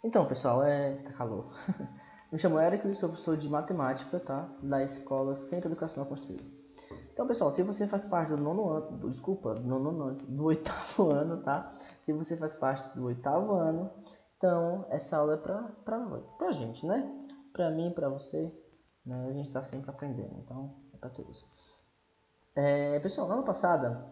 Então, pessoal, tá calor. Me chamo Eric, sou professor de matemática, tá? Da escola Centro Educacional Construída. Então, pessoal, se você faz parte do nono ano, do oitavo ano, tá? Se você faz parte do oitavo ano, então essa aula é pra gente, né? Pra mim, pra você, né? A gente tá sempre aprendendo, então é pra todos. Pessoal, na aula passada,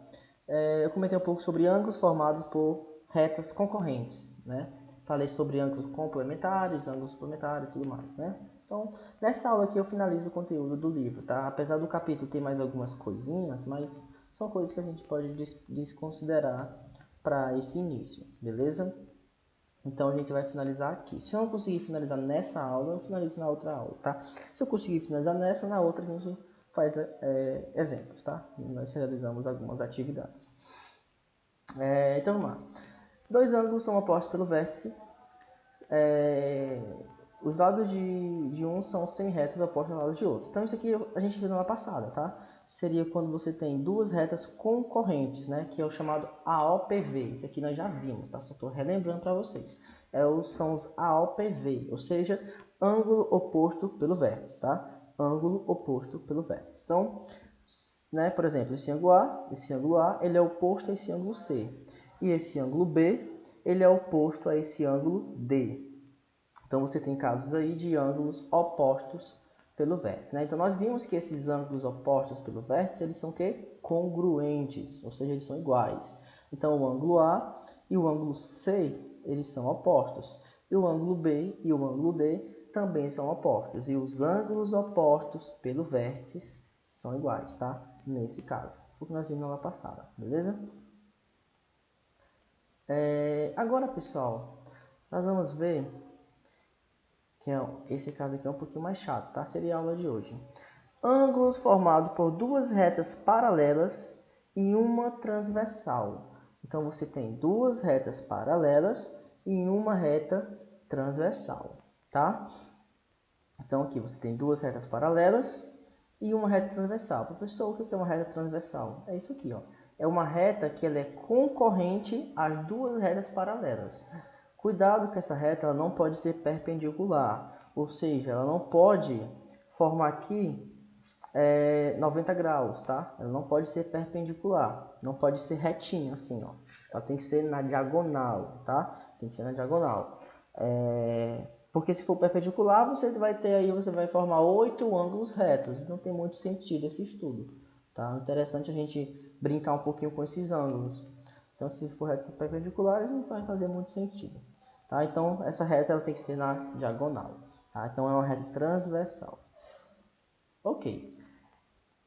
eu comentei um pouco sobre ângulos formados por retas concorrentes, né? Falei sobre ângulos complementares, ângulos suplementares e tudo mais, né? Então, nessa aula aqui eu finalizo o conteúdo do livro, tá? Apesar do capítulo ter mais algumas coisinhas, mas são coisas que a gente pode desconsiderar para esse início, beleza? Então, a gente vai finalizar aqui. Se eu não conseguir finalizar nessa aula, eu finalizo na outra aula, tá? Se eu conseguir finalizar nessa, na outra a gente faz exemplos, tá? Nós realizamos algumas atividades. Então, vamos lá. Dois ângulos são opostos pelo vértice. Os lados de um são semi-retas opostos aos lados de outro. Então, isso aqui a gente viu na aula passada, tá? Seria quando você tem duas retas concorrentes, né? Que é o chamado AOPV. Isso aqui nós já vimos, tá? Só estou relembrando para vocês. São os AOPV, ou seja, ângulo oposto pelo vértice, tá? Ângulo oposto pelo vértice. Então, né, por exemplo, esse ângulo A, ele é oposto a esse ângulo C. E esse ângulo B, ele é oposto a esse ângulo D. Então, você tem casos aí de ângulos opostos pelo vértice, né? Então, nós vimos que esses ângulos opostos pelo vértice, eles são o quê? Congruentes, ou seja, eles são iguais. Então, o ângulo A e o ângulo C, eles são opostos. E o ângulo B e o ângulo D também são opostos. E os ângulos opostos pelo vértice são iguais, tá? Nesse caso. Foi o que nós vimos na aula passada, beleza? Agora, pessoal, nós vamos ver que esse caso aqui é um pouquinho mais chato, tá? Seria a aula de hoje. Ângulos formados por duas retas paralelas e uma transversal. Então, você tem duas retas paralelas e uma reta transversal, tá? Então, aqui você tem duas retas paralelas e uma reta transversal. Professor, o que é uma reta transversal? É isso aqui, ó. É uma reta que ela é concorrente às duas retas paralelas. Cuidado que essa reta ela não pode ser perpendicular, ou seja, ela não pode formar aqui 90 graus, tá? Ela não pode ser perpendicular, não pode ser retinha assim, ó. Ela tem que ser na diagonal, tá? Tem que ser na diagonal. Porque se for perpendicular, você vai formar 8 ângulos retos. Não tem muito sentido esse estudo, tá? Interessante a gente brincar um pouquinho com esses ângulos. Então, se for reta perpendicular, não vai fazer muito sentido. Tá? Então, essa reta ela tem que ser na diagonal. Tá? Então, é uma reta transversal. Ok.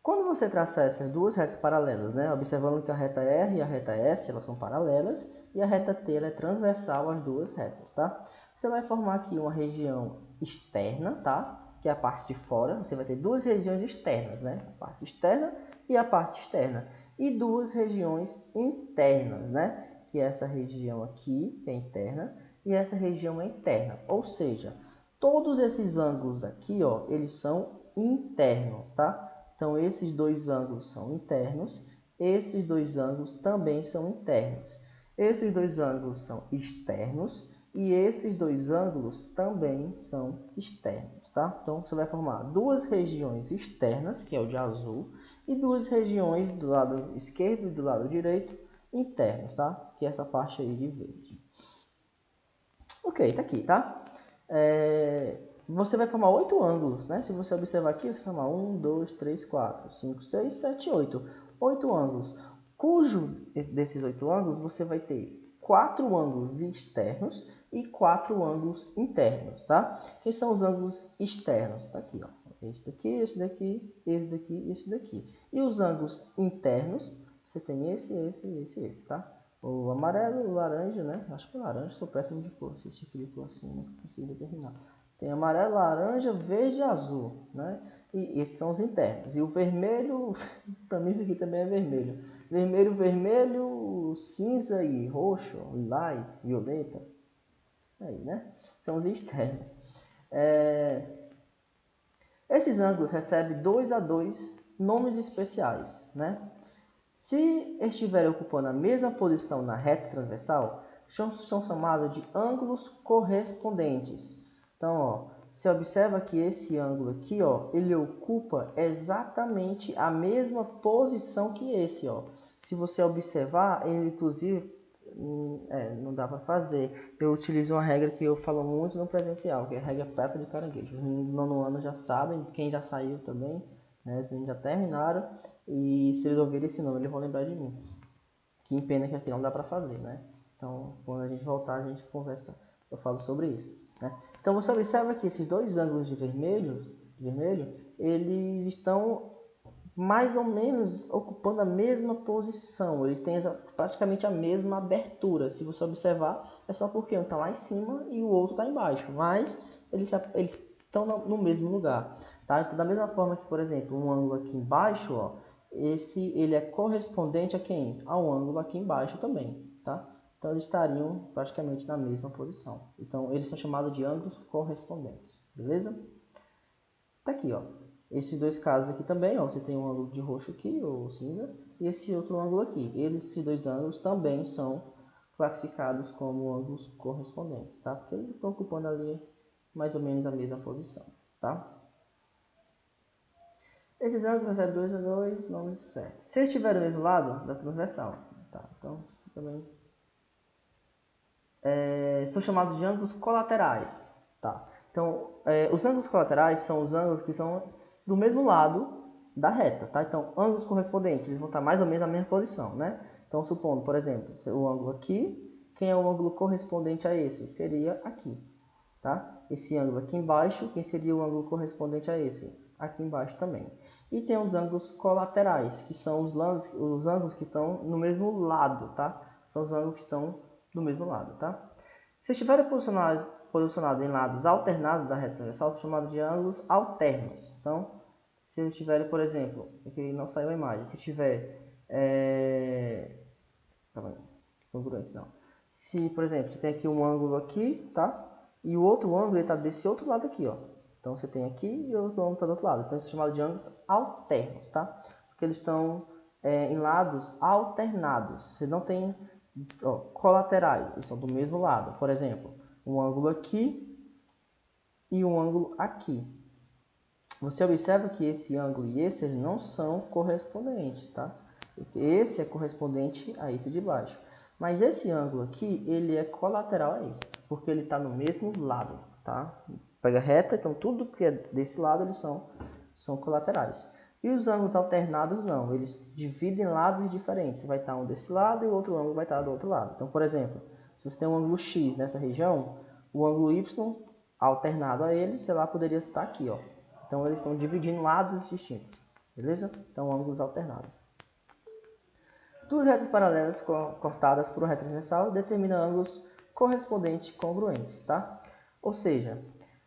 Quando você traçar essas duas retas paralelas, né? Observando que a reta R e a reta S elas são paralelas e a reta T ela é transversal às duas retas. Tá? Você vai formar aqui uma região externa, tá? Que é a parte de fora. Você vai ter duas regiões externas, né? A parte externa e a parte externa. E duas regiões internas, né? Que é essa região aqui, que é interna, e essa região é interna. Ou seja, todos esses ângulos aqui, ó, eles são internos, tá? Então, esses dois ângulos são internos, esses dois ângulos também são internos. Esses dois ângulos são externos e esses dois ângulos também são externos, tá? Então, você vai formar duas regiões externas, que é o de azul, e duas regiões do lado esquerdo e do lado direito, internos, tá? Que é essa parte aí de verde. Ok, tá aqui, tá? Você vai formar 8 ângulos, né? Se você observar aqui, você vai formar 1, 2, 3, 4, 5, 6, 7, 8. 8 ângulos. Cujo desses 8 ângulos, você vai ter 4 ângulos externos e 4 ângulos internos, tá? Que são os ângulos externos? Tá aqui, ó. Esse daqui, esse daqui, esse daqui e esse daqui. E os ângulos internos, você tem esse, tá? O amarelo, o laranja, né? Acho que é laranja, sou péssimo de cor. Esse tipo de cor assim, não consigo determinar. Tem amarelo, laranja, verde e azul, né? E esses são os internos. E o vermelho, para mim isso aqui também é vermelho. Vermelho, vermelho, cinza e roxo, lilás, violeta. Aí, né? São os externos. Esses ângulos recebem 2 a 2 nomes especiais, né? Se estiverem ocupando a mesma posição na reta transversal, são chamados de ângulos correspondentes. Então, ó, você observa que esse ângulo aqui, ó, ele ocupa exatamente a mesma posição que esse, ó. Se você observar, ele inclusive não dá para fazer. Eu utilizo uma regra que eu falo muito no presencial, que é a regra Peppa de caranguejo. Os meninos do nono ano já sabem, quem já saiu também, né? Os meninos já terminaram, e se eles ouvirem esse nome, eles vão lembrar de mim. Que pena que aqui não dá para fazer, né? Então, quando a gente voltar, a gente conversa, eu falo sobre isso, né? Então, você observa que esses dois ângulos de vermelho, eles estão mais ou menos ocupando a mesma posição. Ele tem praticamente a mesma abertura. Se você observar, é só porque um está lá em cima e o outro está embaixo. Mas eles estão no mesmo lugar, tá? Então, da mesma forma que, por exemplo, um ângulo aqui embaixo, ó, ele é correspondente a quem? Ao ângulo aqui embaixo também, tá? Então, eles estariam praticamente na mesma posição. Então, eles são chamados de ângulos correspondentes, beleza? Tá aqui, ó. Esses dois casos aqui também, ó, você tem um ângulo de roxo aqui, ou cinza, e esse outro ângulo aqui. Esses dois ângulos também são classificados como ângulos correspondentes, tá? Porque eles estão ocupando ali mais ou menos a mesma posição, tá? Esses ângulos recebem 2 a 2, nomes certos. Se eles estiverem do mesmo lado da transversal, tá? Então, também são chamados de ângulos colaterais, tá? Então, os ângulos colaterais são os ângulos que são do mesmo lado da reta, tá? Então, ângulos correspondentes, eles vão estar mais ou menos na mesma posição, né? Então, supondo, por exemplo, o ângulo aqui, quem é o ângulo correspondente a esse? Seria aqui, tá? Esse ângulo aqui embaixo, quem seria o ângulo correspondente a esse? Aqui embaixo também. E tem os ângulos colaterais, que são os ângulos que estão no mesmo lado, tá? São os ângulos que estão do mesmo lado, tá? Se estiverem posicionados em lados alternados da reta transversal, são chamados de ângulos alternos. Então, se eles estiverem, por exemplo, aqui não saiu a imagem, se tiver congruente, não. Se, por exemplo, você tem aqui um ângulo aqui, tá? E o outro ângulo está desse outro lado aqui, ó. Então, você tem aqui e o outro ângulo está do outro lado. Então, isso é chamado de ângulos alternos, tá? Porque eles estão em lados alternados. Você não tem colaterais, eles são do mesmo lado. Por exemplo, um ângulo aqui e um ângulo aqui. Você observa que esse ângulo e esse eles não são correspondentes, tá? Porque esse é correspondente a esse de baixo. Mas esse ângulo aqui, ele é colateral a esse, porque ele está no mesmo lado, tá? Pega reta, então tudo que é desse lado eles são colaterais. E os ângulos alternados não, eles dividem lados diferentes. Vai estar um desse lado e o outro ângulo vai estar do outro lado. Então, por exemplo, se você tem um ângulo X nessa região, o ângulo Y alternado a ele, sei lá, poderia estar aqui, ó. Então, eles estão dividindo lados distintos, beleza? Então, ângulos alternados. Duas retas paralelas cortadas por uma reta transversal determinam ângulos correspondentes congruentes, tá? Ou seja,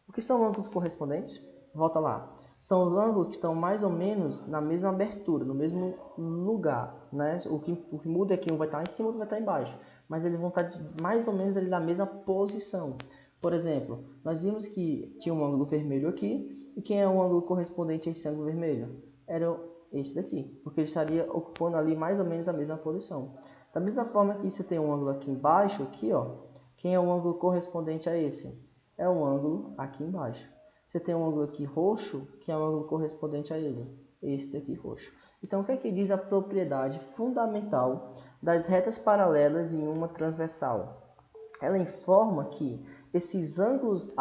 o que são ângulos correspondentes? Volta lá. São os ângulos que estão mais ou menos na mesma abertura, no mesmo lugar, né? O que muda é que um vai estar em cima e outro vai estar embaixo, mas eles vão estar mais ou menos ali na mesma posição. Por exemplo, nós vimos que tinha um ângulo vermelho aqui, e quem é o ângulo correspondente a esse ângulo vermelho? Era esse daqui, porque ele estaria ocupando ali mais ou menos a mesma posição. Da mesma forma que você tem um ângulo aqui embaixo, aqui, ó, quem é o ângulo correspondente a esse? É o ângulo aqui embaixo. Você tem um ângulo aqui roxo, que é o ângulo correspondente a ele, esse daqui roxo. Então, o que é que diz a propriedade fundamental das retas paralelas em uma transversal? Ela informa que esses ângulos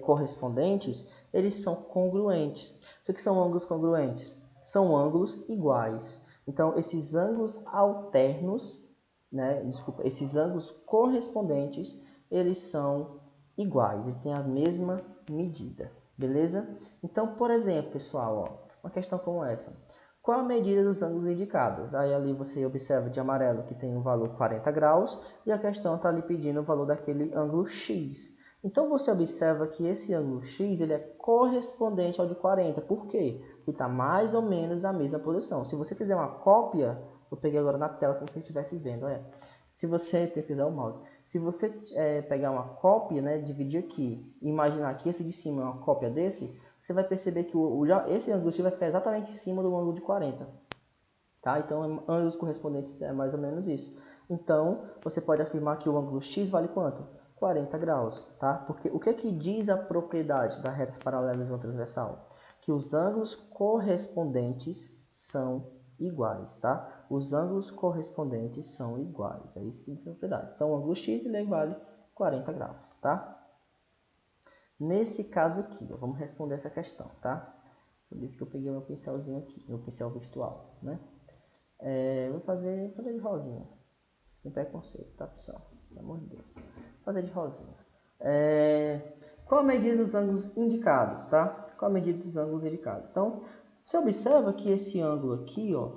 correspondentes, eles são congruentes. O que são ângulos congruentes? São ângulos iguais. Então, esses ângulos alternos, né, esses ângulos correspondentes, eles são iguais, eles têm a mesma medida, beleza? Então, por exemplo, pessoal, ó, uma questão como essa. Qual a medida dos ângulos indicados? Aí ali você observa de amarelo que tem o valor 40 graus e a questão está ali pedindo o valor daquele ângulo X. Então você observa que esse ângulo X ele é correspondente ao de 40. Por quê? Porque está mais ou menos na mesma posição. Se você fizer uma cópia, eu peguei agora na tela como se você estivesse vendo, se você tem que usar o mouse, se você pegar uma cópia, né, dividir aqui, e imaginar que esse de cima é uma cópia desse, você vai perceber que esse ângulo vai ficar exatamente em cima do ângulo de 40. Tá? Então, ângulos correspondentes é mais ou menos isso. Então, você pode afirmar que o ângulo x vale quanto? 40 graus, tá? Porque o que é que diz a propriedade da reta paralela e transversal? Que os ângulos correspondentes são iguais, tá? Os ângulos correspondentes são iguais, é isso que diz a propriedade. Então, o ângulo x ele vale 40 graus, tá? Nesse caso aqui, ó, vamos responder essa questão, tá? Por isso que eu peguei o meu pincelzinho aqui, meu pincel virtual, né? Vou fazer de rosinha, sem preconceito, tá, pessoal? Pelo amor de Deus. Vou fazer de rosinha. Qual a medida dos ângulos indicados, tá? Qual a medida dos ângulos indicados? Então, você observa que esse ângulo aqui, ó,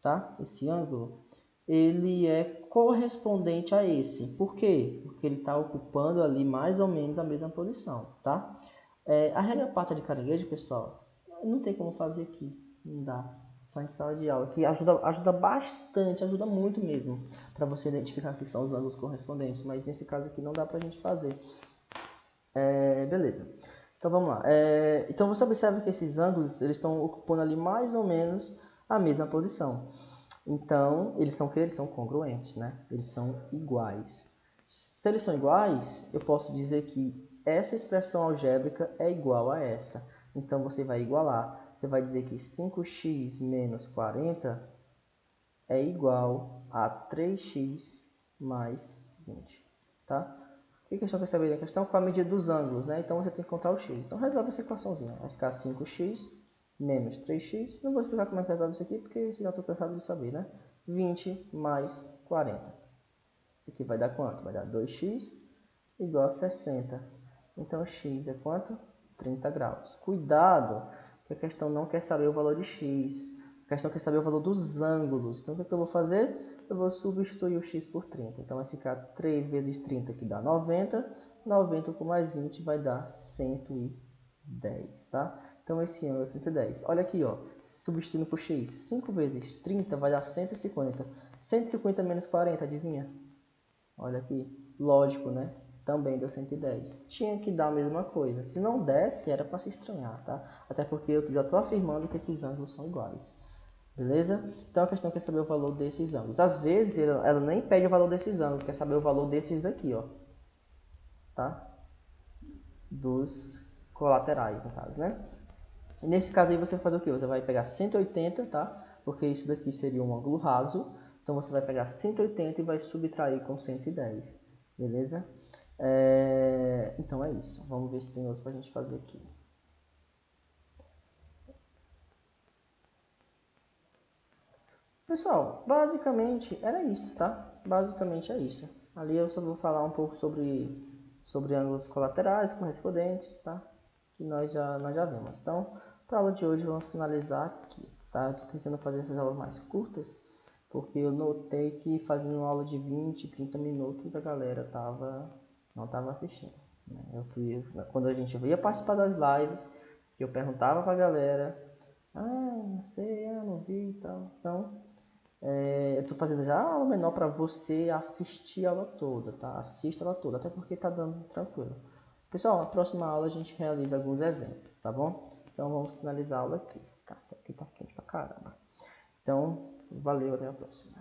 tá? Esse ângulo, ele é correspondente a esse. Por quê? Porque ele está ocupando ali mais ou menos a mesma posição, tá? A regra pata de caranguejo, pessoal, não tem como fazer aqui, não dá. Só em sala de aula, que ajuda bastante, ajuda muito mesmo, para você identificar que são os ângulos correspondentes, mas nesse caso aqui não dá para a gente fazer. Beleza. Então vamos lá. Então você observa que esses ângulos eles estão ocupando ali mais ou menos a mesma posição. Então eles são o quê? Eles são congruentes, né? Eles são iguais. Se eles são iguais, eu posso dizer que essa expressão algébrica é igual a essa. Então você vai igualar. Você vai dizer que 5x menos 40 é igual a 3x mais 20, tá? O que a questão quer saber? A questão é qual a medida dos ângulos, né? Então você tem que encontrar o x. Então resolve essa equaçãozinha. Vai ficar 5x menos 3x. Não vou explicar como é que resolve isso aqui, porque você já está cansado de saber, né? 20 mais 40. Isso aqui vai dar quanto? Vai dar 2x igual a 60. Então x é quanto? 30 graus. Cuidado, que a questão não quer saber o valor de x. A questão quer saber o valor dos ângulos. Então o que eu vou fazer? Eu vou substituir o x por 30. Então vai ficar 3 vezes 30, que dá 90. 90 com mais 20 vai dar 110, tá? Então esse ângulo é 110. Olha aqui, ó, substituindo por x. 5 vezes 30 vai dar 150. 150 menos 40, adivinha? Olha aqui. Lógico, né? Também deu 110. Tinha que dar a mesma coisa. Se não desse, era para se estranhar, tá? Até porque eu já estou afirmando que esses ângulos são iguais. Beleza? Então a questão quer saber o valor desses ângulos. Às vezes ela nem pede o valor desses ângulos, quer saber o valor desses daqui, ó. Tá? Dos colaterais, no caso, né? E nesse caso aí você vai fazer o quê? Você vai pegar 180, tá? Porque isso daqui seria um ângulo raso. Então você vai pegar 180 e vai subtrair com 110. Beleza? Então é isso. Vamos ver se tem outro pra gente fazer aqui. Pessoal, basicamente era isso, tá? Basicamente é isso. Ali eu só vou falar um pouco sobre ângulos colaterais correspondentes, tá? Que nós já vimos. Então, para a aula de hoje vamos finalizar aqui, tá? Eu tô tentando fazer essas aulas mais curtas, porque eu notei que fazendo uma aula de 20, 30 minutos a galera não tava assistindo, né? Quando a gente ia participar das lives, eu perguntava pra galera, não sei, não vi e tal. Então, eu estou fazendo já a aula menor para você assistir a aula toda, tá? Assista a aula toda, até porque tá dando tranquilo. Pessoal, na próxima aula a gente realiza alguns exemplos, tá bom? Então vamos finalizar a aula aqui, tá? Aqui tá quente pra caramba. Então, valeu, até a próxima.